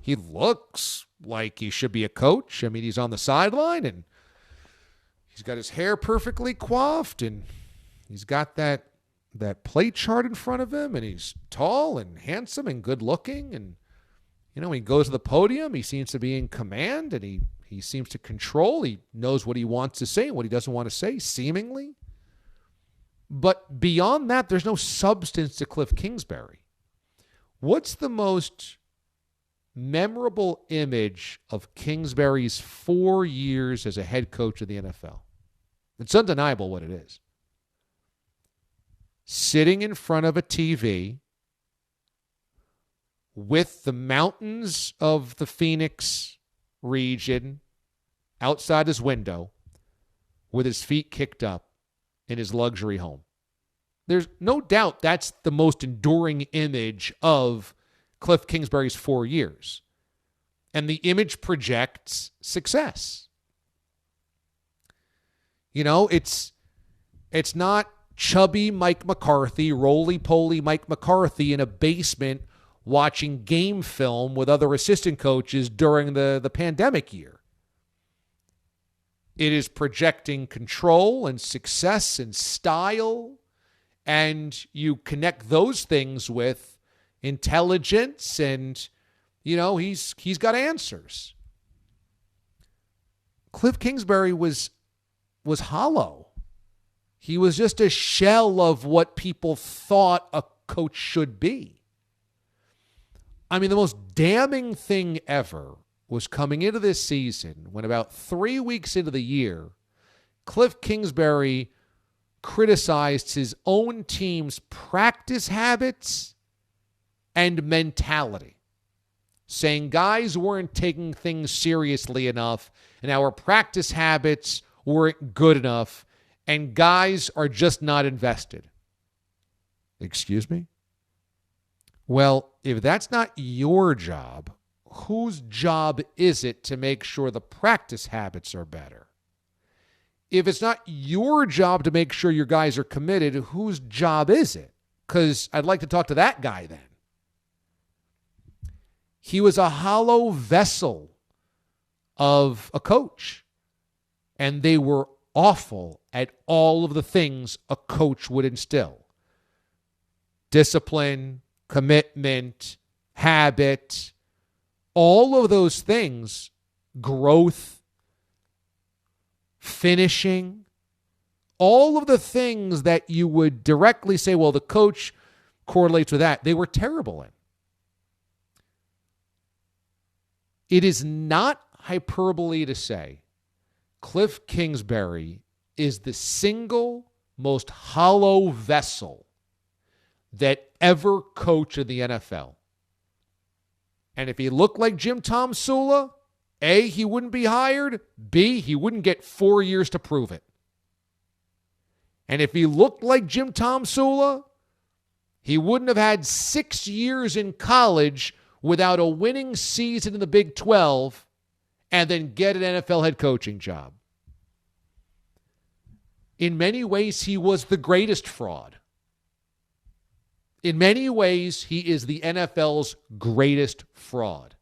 he looks like he should be a coach. I mean, he's on the sideline and he's got his hair perfectly coiffed and he's got that plate chart in front of him and he's tall and handsome and good looking. And, when he goes to the podium, he seems to be in command and he seems to control. He knows what he wants to say and what he doesn't want to say, seemingly. But beyond that, there's no substance to Kliff Kingsbury. What's the most memorable image of Kingsbury's 4 years as a head coach of the NFL? It's undeniable what it is. Sitting in front of a TV with the mountains of the Phoenix region outside his window with his feet kicked up in his luxury home. There's no doubt that's the most enduring image of Kliff Kingsbury's 4 years. And the image projects success. It's not chubby Mike McCarthy, roly-poly Mike McCarthy in a basement watching game film with other assistant coaches during the pandemic year. It is projecting control and success and style, and you connect those things with intelligence and, he's got answers. Kliff Kingsbury was hollow. He was just a shell of what people thought a coach should be. I mean, the most damning thing ever was coming into this season when about 3 weeks into the year, Kliff Kingsbury criticized his own team's practice habits and mentality, saying guys weren't taking things seriously enough and our practice habits weren't good enough and guys are just not invested. Excuse me? Well, if that's not your job, whose job is it to make sure the practice habits are better? If it's not your job to make sure your guys are committed, whose job is it? Because I'd like to talk to that guy then. He was a hollow vessel of a coach, and they were awful at all of the things a coach would instill. Discipline, commitment, habit, all of those things, growth, finishing, all of the things that you would directly say, well, the coach correlates with that, they were terrible in. It is not hyperbole to say Kliff Kingsbury is the single most hollow vessel that ever coached in the NFL. And if he looked like Jim Tom Sula, A, he wouldn't be hired. B, he wouldn't get 4 years to prove it. And if he looked like Jim Tom Sula, he wouldn't have had 6 years in college without a winning season in the Big 12 and then get an NFL head coaching job. In many ways, he was the greatest fraud. In many ways, he is the NFL's greatest fraud.